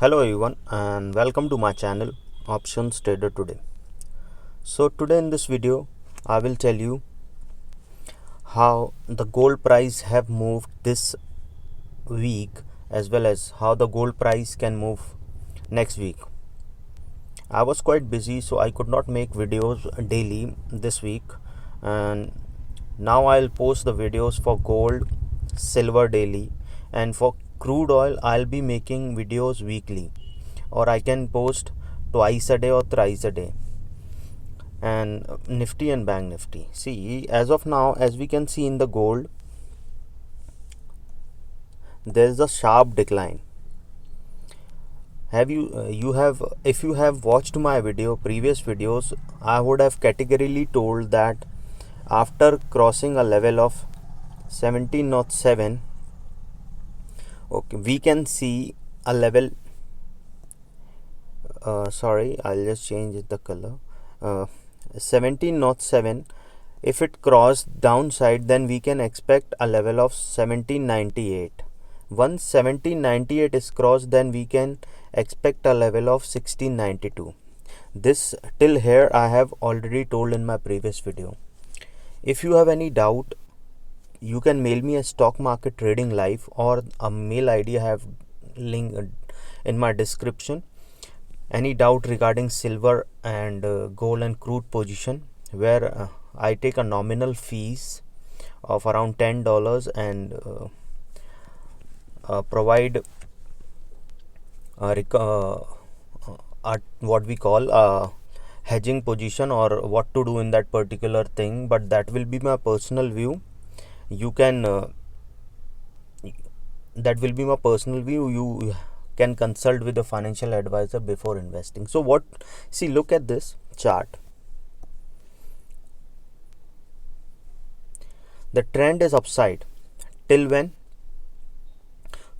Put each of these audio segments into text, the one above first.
Hello everyone and welcome to my channel Options Trader Today. So today in this video I will tell you how the gold price have moved this week as well as how the gold price can move next week. I was quite busy so I could not make videos daily this week, and now I'll post the videos for gold, silver daily, and for crude oil I'll be making videos weekly, or I can post twice a day or thrice a day. And Nifty and Bank Nifty, see, as of now, as we can see in the gold, there's a sharp decline. Have you have if you have watched my previous videos, I would have categorically told that after crossing a level of 1707, okay, we can see a level. Sorry, I'll just change the color. 1707. If it crossed downside, then we can expect a level of 1798. Once 1798 is crossed, then we can expect a level of 1692. This till here I have already told in my previous video. If you have any doubt, you can mail me a stock market trading live, or a mail ID I have link in my description. Any doubt regarding silver and gold and crude position, where I take a nominal fees of around $10 and provide what we call a hedging position, or what to do in that particular thing, but that will be my personal view. You can that will be my personal view. You can consult with a financial advisor before investing. So what, see, look at this chart. The trend is upside till when?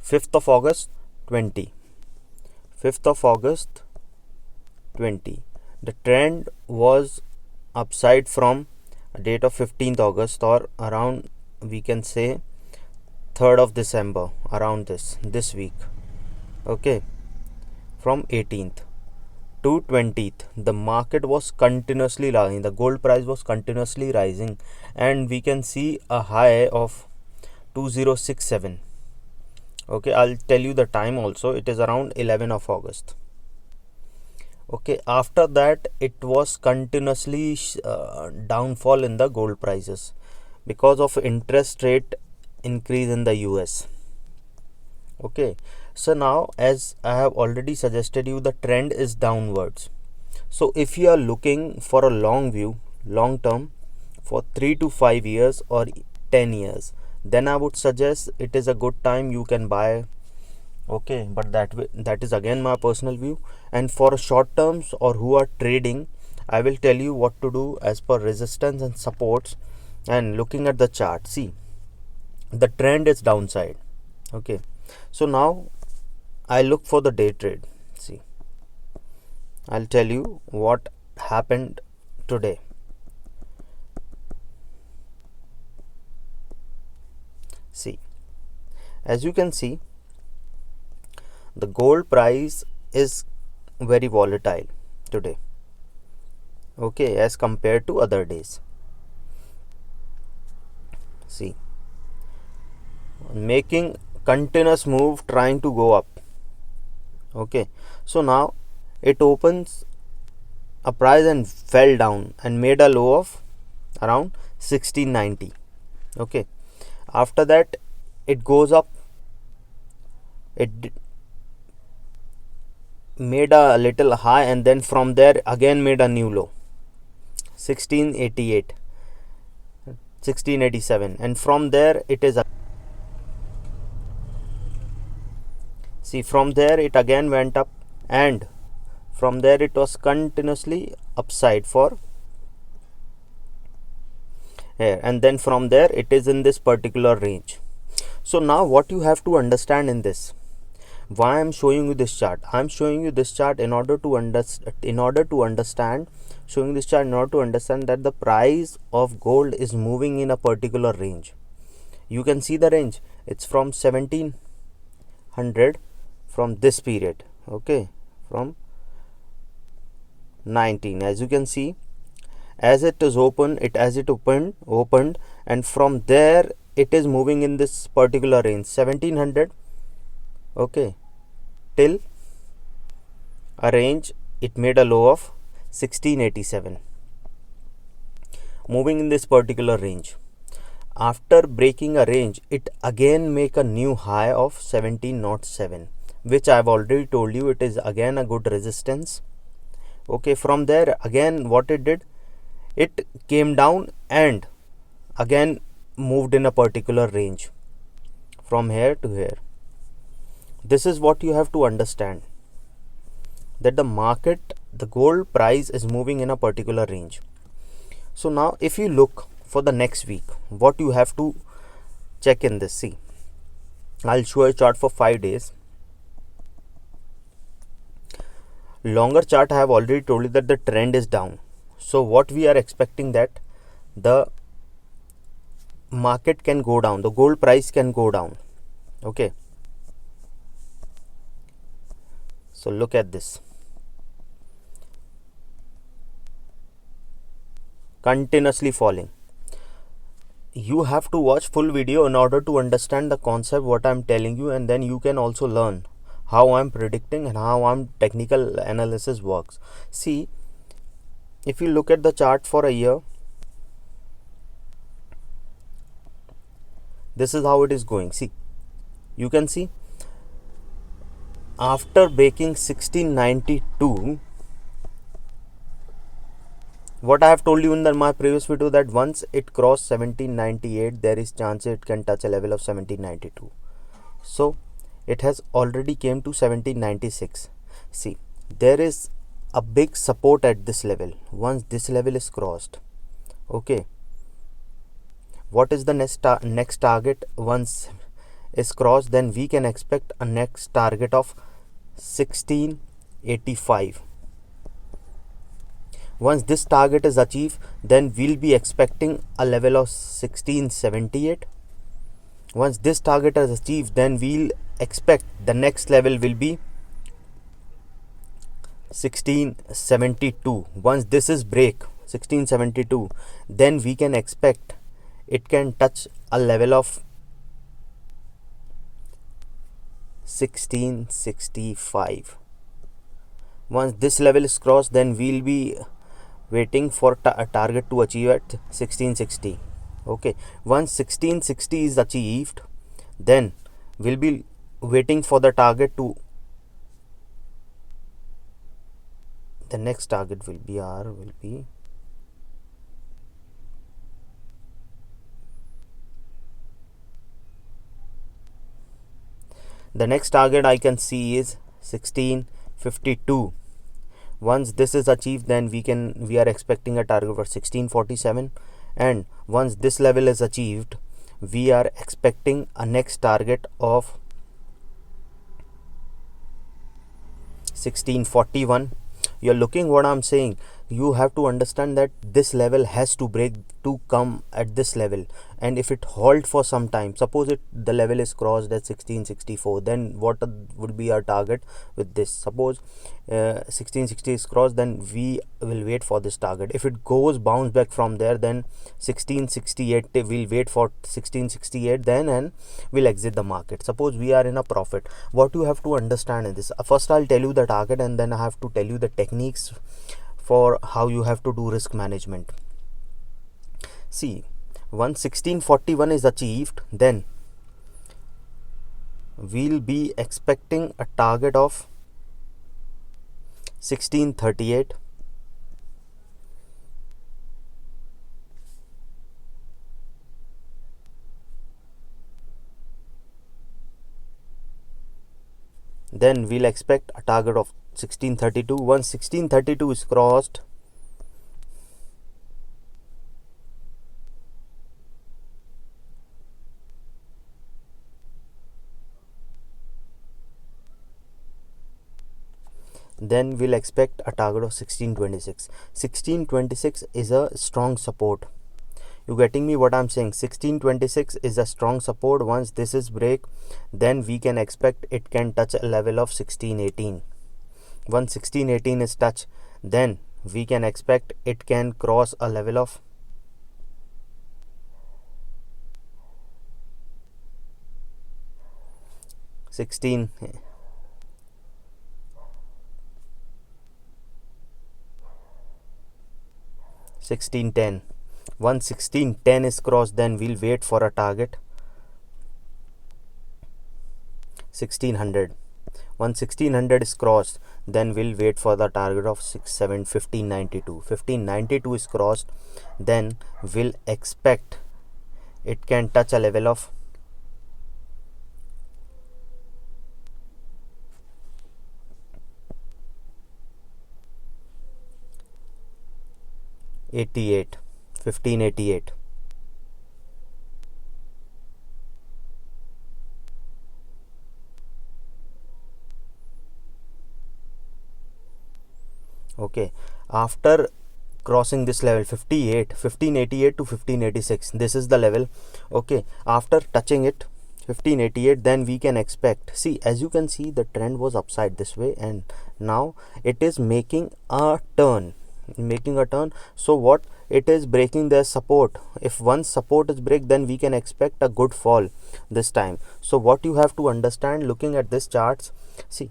5th of August 20. 5th of August 20. The trend was upside from a date of 15th August, or around, we can say, 3rd of December, around this week. Okay, from 18th to 20th, the market was continuously rising. The gold price was continuously rising, and we can see a high of 2067. Okay, I'll tell you the time also. It is around 11 of August. Okay, after that it was continuously downfall in the gold prices because of interest rate increase in the US. Okay, so now, as I have already suggested you, the trend is downwards. So if you are looking for a long view, long term, for 3 to 5 years or 10 years, then I would suggest it is a good time you can buy. Okay, but that is again my personal view. And for short terms or who are trading, I will tell you what to do as per resistance and supports. And looking at the chart, see, the trend is downside. Okay, so now I look for the day trade. See, I'll tell you what happened today. See, as you can see, the gold price is very volatile today. Okay, as compared to other days. See, making continuous move, trying to go up. Okay, so now it opens a price and fell down and made a low of around 1690. Okay, after that it goes up, it made a little high, and then from there again made a new low, 1688, 1687, and from there it is, see, from there it again went up, and from there it was continuously upside for here, and then from there it is in this particular range. So now what you have to understand in this, why I'm showing you this chart, I'm showing you this chart in order to understand that the price of gold is moving in a particular range. You can see the range, it's from 1700, from this period, Okay, from 19. As you can see, as it is open, as it opened, and from there it is moving in this particular range 1700. Okay, till a range it made a low of 1687, moving in this particular range. After breaking a range, it again make a new high of 1707, which I've already told you it is again a good resistance. Okay, from there again what it did, it came down and again moved in a particular range from here to here. This is what you have to understand, that the market, the gold price is moving in a particular range. So now if you look for the next week, what you have to check in this, see, I'll show a chart for 5 days. Longer chart, I have already told you that the trend is down. So what we are expecting, that the market can go down, the gold price can go down. Okay, so look at this, continuously falling. You have to watch full video in order to understand the concept what I'm telling you, and then you can also learn how I'm predicting and how I'm technical analysis works. See, if you look at the chart for a year, this is how it is going. See, you can see after breaking 1692, what I have told you in my previous video, that once it crossed 1798, there is chance it can touch a level of 1792. So it has already came to 1796. See, there is a big support at this level. Once this level is crossed, okay, what is the next target? Once is crossed, then we can expect a next target of 1685. Once this target is achieved, then we'll be expecting a level of 1678. Once this target is achieved, then we'll expect the next level will be 1672. Once this is break 1672, then we can expect it can touch a level of 1665. Once this level is crossed, then we'll be waiting for a target to achieve at 1660. Okay, once 1660 is achieved, then we'll be waiting for the target to, the next target will be the next target I can see is 1652. Once this is achieved, then we are expecting a target for 1647, and once this level is achieved, we are expecting a next target of 1641. You're looking what I'm saying. You have to understand that this level has to break to come at this level, and if it halt for some time, suppose the level is crossed at 1664, then what would be our target with this? Suppose 1660 is crossed, then we will wait for this target. If it goes bounce back from there, then 1668, we'll wait for 1668 then, and we'll exit the market. Suppose we are in a profit. What you have to understand in this, first I'll tell you the target, and then I have to tell you the techniques for how you have to do risk management. See, once 1641 is achieved, then we'll be expecting a target of 1638. Then we'll expect a target of 1632. Once 1632 is crossed, then we'll expect a target of 1626. 1626 is a strong support. You getting me what I'm saying? 1626 is a strong support. Once this is break, then we can expect it can touch a level of 1618. once 1618 is touched, then we can expect it can cross a level of 1610. Once 1610 is crossed, then we'll wait for a target 1600. Once 1600 is crossed, then we'll wait for the target of 1592. 1592 is crossed, then we'll expect it can touch a level of 1588. Okay, after crossing this level 1588 to 1586, this is the level. Okay, after touching it 1588, then we can expect, see, as you can see, the trend was upside this way and now it is making a turn. So what it is breaking the support. If once support is break, then we can expect a good fall this time. So what you have to understand, looking at this charts, see,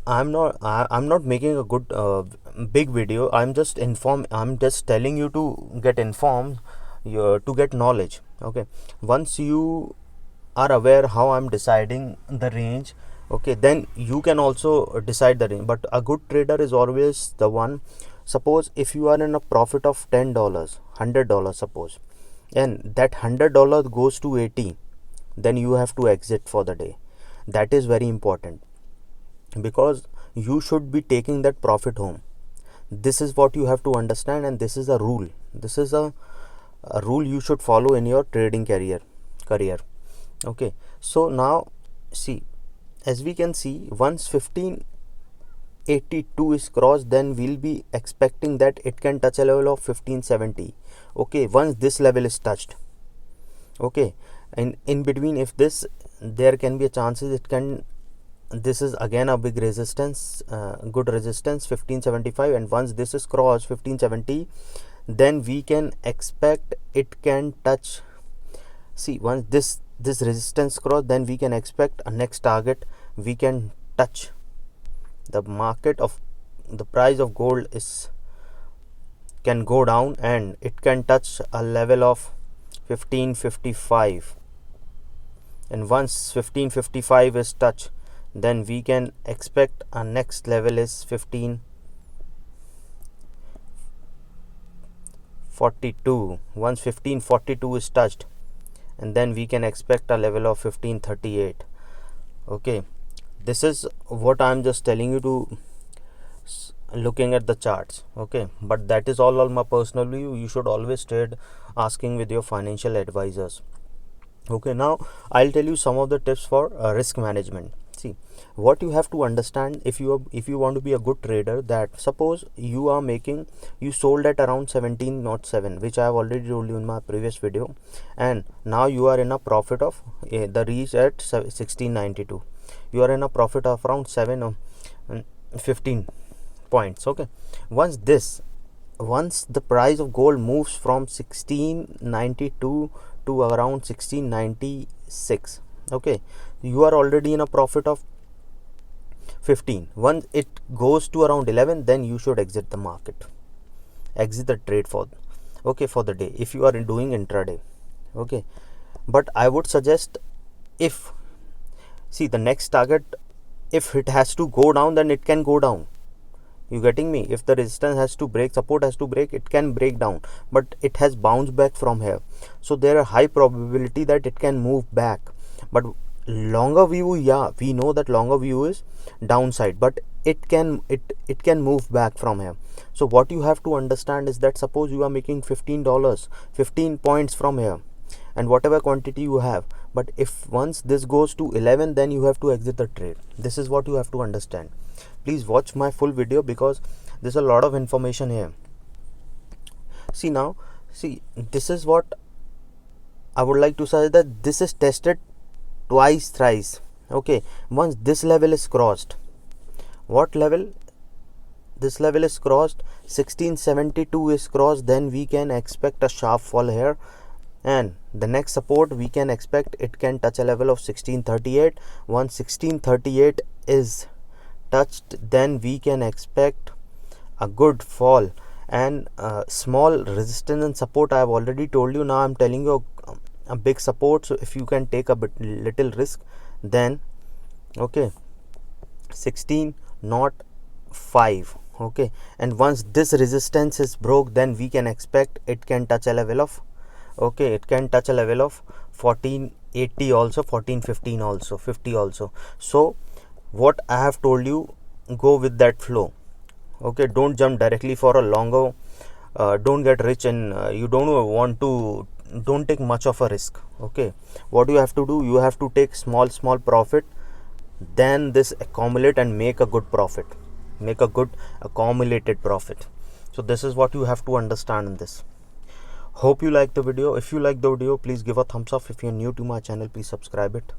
I'm not making a good big video. I'm just telling you to get informed, to get knowledge. Okay, once you are aware how I'm deciding the range, okay, then you can also decide the range. But a good trader is always the one, suppose if you are in a profit of $10, $100, suppose, and that $100 goes to 80, then you have to exit for the day. That is very important, because you should be taking that profit home. This is what you have to understand, and this is a rule. This is a rule you should follow in your trading career. Okay, so now see, as we can see, once 1582 is crossed, then we'll be expecting that it can touch a level of 1570. Okay, once this level is touched, okay, and in between, if this, there can be a chances it can, this is again a big resistance, good resistance, 1575, and once this is crossed 1570, then we can expect it can touch, see, once this resistance cross, then we can expect a next target. We can touch the market of the price of gold is can go down, and it can touch a level of 1555, and once 1555 is touched, then we can expect a next level is 1542. Once 1542 is touched, and then we can expect a level of 1538. Okay, this is what I'm just telling you to looking at the charts. Okay, but that is all my personal view. You should always trade asking with your financial advisors. Okay, now I'll tell you some of the tips for risk management. See, what you have to understand, if you want to be a good trader, that suppose you sold at around 1707, which I have already told you in my previous video, and now you are in a profit of the reach at 1692. You are in a profit of around 15 points. Okay, once the price of gold moves from 1692 to around 1696, okay, you are already in a profit of 15. Once it goes to around 11, then you should exit the market, exit the trade for the day, if you are doing intraday. Okay, but I would suggest, if, see, the next target, if it has to go down, then it can go down. You getting me? If the resistance has to break, support has to break, it can break down, but it has bounced back from here, so there are high probability that it can move back. But longer view, yeah, we know that longer view is downside, but it can move back from here. So what you have to understand is that, suppose you are making $15, 15 points from here, and whatever quantity you have, but if once this goes to 11, then you have to exit the trade. This is what you have to understand. Please watch my full video, because there's a lot of information here. See, now, see, this is what I would like to say, that this is tested twice, thrice. Okay, once this level is crossed, what level? this level is crossed, 1672 is crossed, then we can expect a sharp fall here. And the next support we can expect, it can touch a level of 1638. Once 1638 is touched, then we can expect a good fall. And small resistance and support I have already told you. Now I'm telling you a big support. So if you can take a little risk, then okay, 1605. okay, and once this resistance is broke, then we can expect it can touch a level of, okay, it can touch a level of 1480 also, 1415 also, 50 also. So what I have told you, go with that flow. Okay, don't jump directly for a longer, don't get rich, and you don't take much of a risk. Okay, what you have to do, you have to take small profit, then this accumulate and make a good profit, make a good accumulated profit. So this is what you have to understand in this. Hope you like the video. If you like the video, please give a thumbs up. If you're new to my channel, please subscribe it.